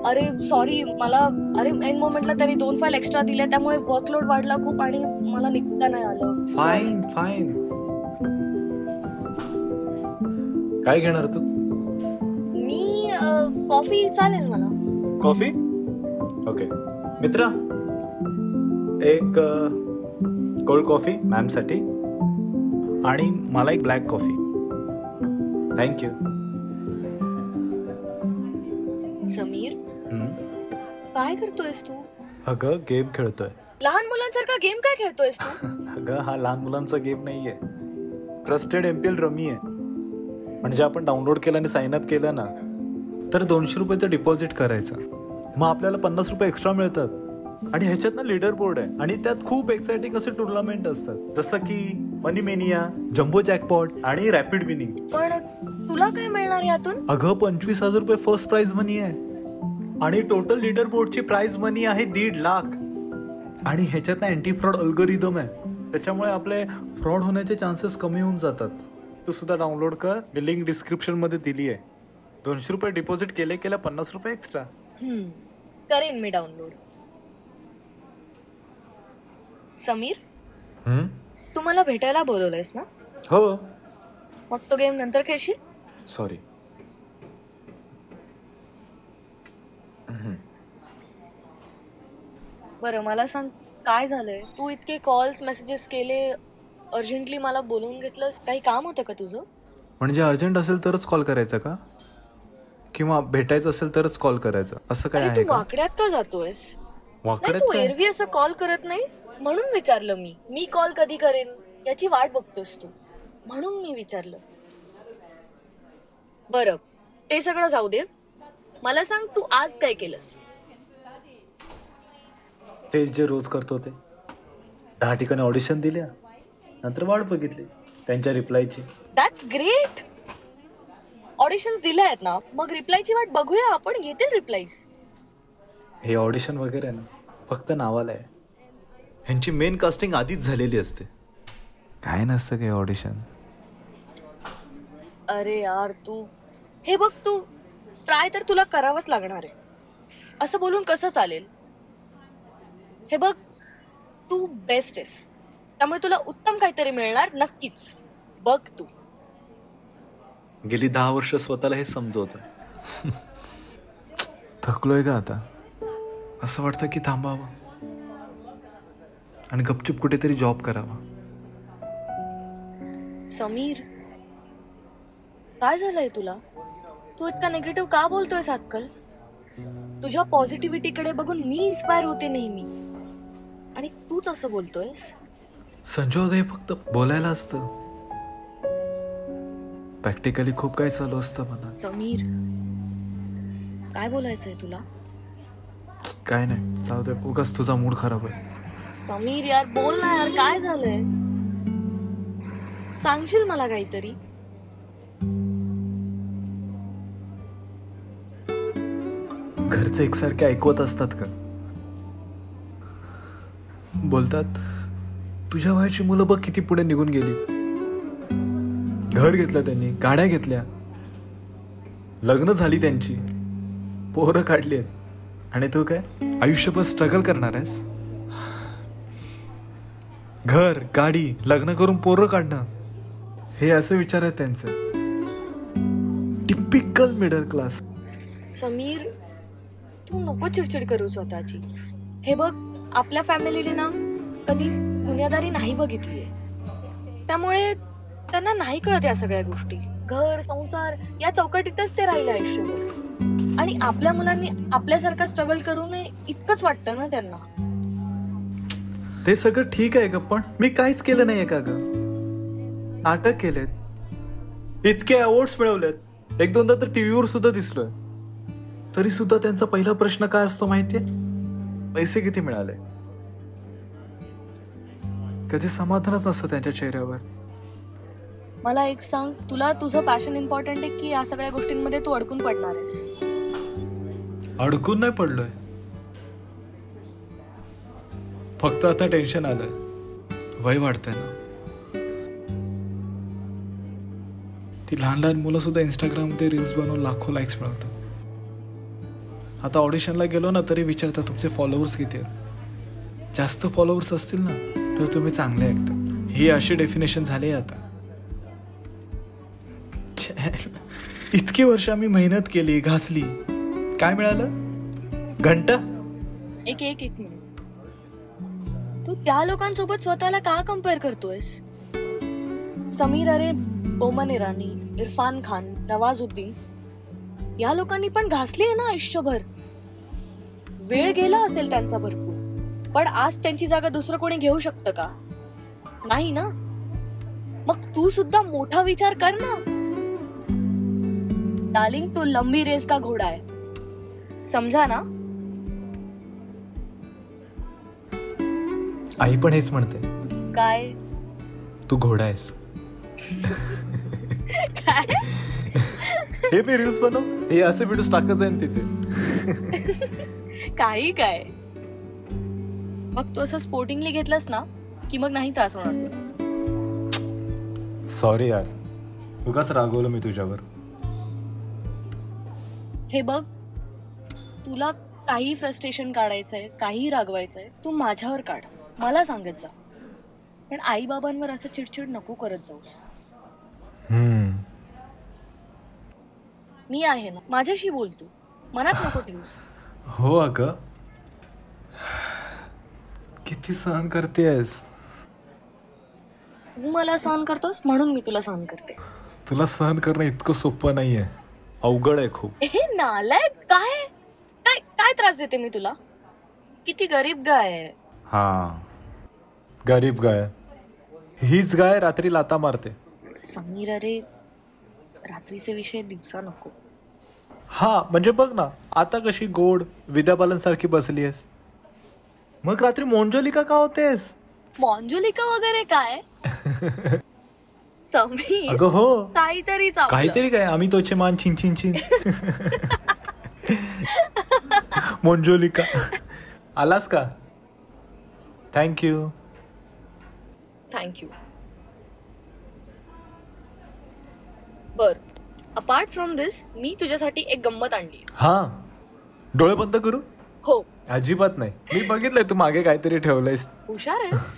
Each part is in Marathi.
अरे सॉरी, मला एंड मोमेंटला त्यांनी 2 फाईल एक्स्ट्रा दिल्या, त्यामुळे वर्कलोड वाढला खूप आणि मला निघता नाही आलं. Fine fine. काय घेणार तू? मी कॉफी चालेल मला. कॉफी? ओके मित्रा, एक कोल्ड कॉफी मॅम साठी आणि मला एक ब्लॅक कॉफी. थँक्यू. समीर, काय करतोयस तू? अगं गेम खेळतोय. लहान मुलांसारखा गेम काय खेळतोयस तू? अगं हा लहान मुलांचा गेम नाहीये, ट्रस्टेड MPL रमी आहे. म्हणजे आपण डाउनलोड केलं आणि साइन अप केलं ना तर 200 रुपयाचं डिपॉझिट करायचं, मग आपल्याला 50 रुपये एक्स्ट्रा मिळतात. आणि ह्याच्यात ना लीडर बोर्ड आहे आणि त्यात खूप एक्साइटिंग असे टुर्नामेंट असतात, जसं की मनी मेनिया, जम्बो जॅकपॉट आणि रॅपिड विनिंग. पण तुला काय मिळणार यातून? अगं 25,000 रुपये फर्स्ट प्राइज मनी आहे आणि टोटल लीडर बोर्डची प्राइज मनी आहे 1.5 लाख. आणि ह्याच्यात ना अँटी फ्रॉड अल्गोरिदम आहे, त्याच्यामुळे आपले फ्रॉड होण्याचे चान्सेस कमी होऊन जातात. तू सुद्धा डाउनलोड कर, लिंक डिस्क्रिप्शन मध्ये दिली आहे. 200 रुपये डिपॉझिट केले 50 रुपये एक्स्ट्रा. करेन मी डाउनलोड. समीर, तू मला भेटायला बोलवलंयस ना? हो. मग तो गेम नंतर खेळशील? सॉरी. बरं मला सांग, काय झालंय? तू इतके कॉल्स मेसेजेस केले, अर्जंटली मला बोलवून घेतलंस, काही काम होतं का तुझं? म्हणजे अर्जंट असेल तरच कॉल करायचा का, किंवा भेटायचं असेल तरच कॉल करायचं, असं काय आहे तू का? वाकड्यात का जातोयस? वाकड्यात तू काय? एरवी असं कॉल करत नाहीस, म्हणून विचारलं. मी कॉल कधी करेन याची वाट बघतोस तू, म्हणून मी विचारलं. बरं ते सगळं जाऊ दे, मला सांग तू आज काय केलंस? तेच जे रोज करतो ते. 10 ठिकाणी ऑडिशन दिल्या, नंतर वाट बघितली त्यांच्या रिप्लायची. That's great. ऑडिशन्स दिले आहेत ना, मग रिप्लायची वाट बघूया आपण, घेतील रिप्लाईज. हे ऑडिशन वगैरे ना फक्त नावाला आहे, ह्यांची मेन कास्टिंग आधीच झालेली असते. काय नसतं काही ऑडिशन. अरे यार तू हे बघ, तू ट्राय तर तुला करावंच लागणार आहे. असं बोलून कसं चालेल? हे बघ, तू बेस्ट आहेस, त्यामुळे तुला उत्तम काहीतरी मिळणार नक्कीच. बघ तू. गेली 10 वर्ष स्वतःला हे समजवत. थकलोय का आता? असं वाटतं की थांबावं आणि गपचूप कुठेतरी जॉब करावा. समीर, काय झालंय तुला? तू इतका निगेटिव्ह का बोलतोयस आजकाल? तुझ्या पॉझिटिव्हिटीकडे बघून मी इन्स्पायर होते नेहमी, आणि तूच असं बोलतोयस. संजू अगं, हे फक्त बोलायला असतं, प्रॅक्टिकली खूप काही चालू असतं मला. समीर, काय बोलायचंय तुला? काय नाही, जाऊ दे, उगाच तुझा मूड खराब आहे. समीर यार, बोल ना यार, काय झालंय? सांगशील मला काहीतरी? घरचे एकसारखे ऐकवत असतात का? बोलतात तुझ्या वयाची मुलं बघ किती पुढे निघून गेली, घर घेतलं त्यांनी, गाड्या घेतल्या, लग्न झाली त्यांची, पोरं काढली आहेत, आणि तू काय आयुष्यभर स्ट्रगल करणार आहेस? घर, गाडी, लग्न करून पोरं काढणं, हे असं विचार आहेत त्यांचं. Typical middle class. समीर, तू नको चिडचिड करू स्वतःची. हे बघ, आपल्या फॅमिलीने ना कधी दुनियादारी नाही बघितलीये, त्यामुळे त्यांना नाही कळत या सगळ्या गोष्टी. घर, संसार या चौकटीतच ते राहिले आयुष्यभर, आणि आपल्या मुलांनी आपल्यासारखा स्ट्रगल करू नये इतकंच वाटतं ना त्यांना. ते सगळं ठीक आहे ग, पण मी काहीच केलं नाहीये का ग? नाटक केलेत, इतके अवॉर्ड्स मिळवलेत, 1-2दा तर टीव्हीवर सुद्धा दिसलोय. तरी सुद्धा त्यांचा पहिला प्रश्न काय असतो माहितीये? पैसे किती मिळाले. कधी समाधानच नसतं त्यांच्या चेहऱ्यावर. मला एक सांग, तुला तुझं पॅशन इम्पॉर्टंट आहे की या सगळ्या गोष्टींमध्ये तू अडकून पडणार आहेस? अडकून नाही पडलोय, फक्त आता टेन्शन आलंय. वय वाढतंय ना. ती लहान लहान मुलं सुद्धा इंस्टाग्राम मध्ये रील्स बनवून लाखो लाईक्स मिळवतात. आता ऑडिशनला गेलो ना तरी विचारता तुमचे फॉलोअर्स किती आहेत. जास्त फॉलोअर्स असतील ना तर तुम्ही चांगले ऍक्टर. ही अशी डेफिनेशन झाली आहे आता. इतकी वर्ष आम्ही मेहनत केली, घासली, काय मिळालं? घंटा. एक मिनिट. तू त्या लोकांसोबत स्वतःला का कम्पेअर करतोयस? समीर अरे, बोमन इराणी, इरफान खान, नवाजुद्दीन या लोकांनी पण घासली आहे ना आयुष्यभर. वेळ गेला असेल त्यांचा भरपूर, पण आज त्यांची जागा दुसरं कोणी घेऊ शकतं का? नाही ना. मग तू सुद्धा मोठा विचार कर ना. डार्लिंग, तो लंबी रेस का घोडा आहे, समझा ना. आई पण हेच म्हणते. काय? तू घोडा आहेस. काय? हे मी रील्स बनव, हे असे व्हिडिओ टाकत जाईन तिथे. काही काय. मग तू असं स्पोर्टिंगली घेतलंस ना की मग नाही त्रास होणार तुला. सॉरी यार, उगाच रागवलं मी तुझ्यावर. हे बघ, तुला काही फ्रस्ट्रेशन काढायचंय, काही रागवायचंय, तू माझ्यावर काढ, मला सांगत जा. पण आई बाबांवर असं चिडचिड नको करत जाऊस. मी आहे ना, माझ्याशी बोल तू, मनात नको ठेवूस. हो अगं, किती सहन करतेस. तू मला सहन करतोस म्हणून मी तुला सहन करते. तुला सहन करणं इतकं सोपं नाहीये, अवघड आहे खूप. हे नालायक, काय काय काय त्रास देते मी तुला? किती गरीब गाय आहे. हा, गरीब गाय. हीच गाय रात्री लाता मारते. समीर अरे, रात्रीचे विषय दिवसा नको. हा म्हणजे बघ ना, आता कशी गोड विद्या बालन सारखी बसली आहेस, मग रात्री मोंजोलिका का होतेस? मॉन्जुलिका वगैरे काय? समीर, अगं हो, काहीतरी काहीतरी काय, आम्ही तोचे मान छिन छिन छिन. मोंजोलिका. आलास का? थँक्यू. थँक्यू. बर, अपार्ट फ्रॉम दिस मी तुझ्यासाठी एक गंमत आणली. हा, डोळे बंद करू? हो. अजिबात नाही, मी बघितलंय तू मागे काहीतरी ठेवलंयस. हुशार आहेस.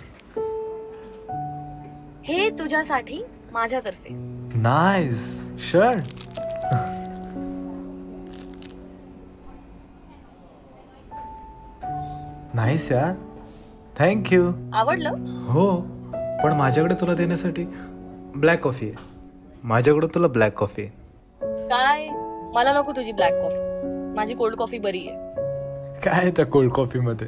हे तुझ्यासाठी माझ्यातर्फे. Nice shirt. नाईस यार, थँक्यू. आवडलं? हो, पण माझ्याकडे तुला देण्यासाठी ब्लॅक कॉफी आहे. माझ्याकडे तुला ब्लॅक कॉफी आहे. काय? मला नको तुझी ब्लॅक कॉफी, माझी कोल्ड कॉफी बरी आहे. काय त्या कोल्ड कॉफी मध्ये?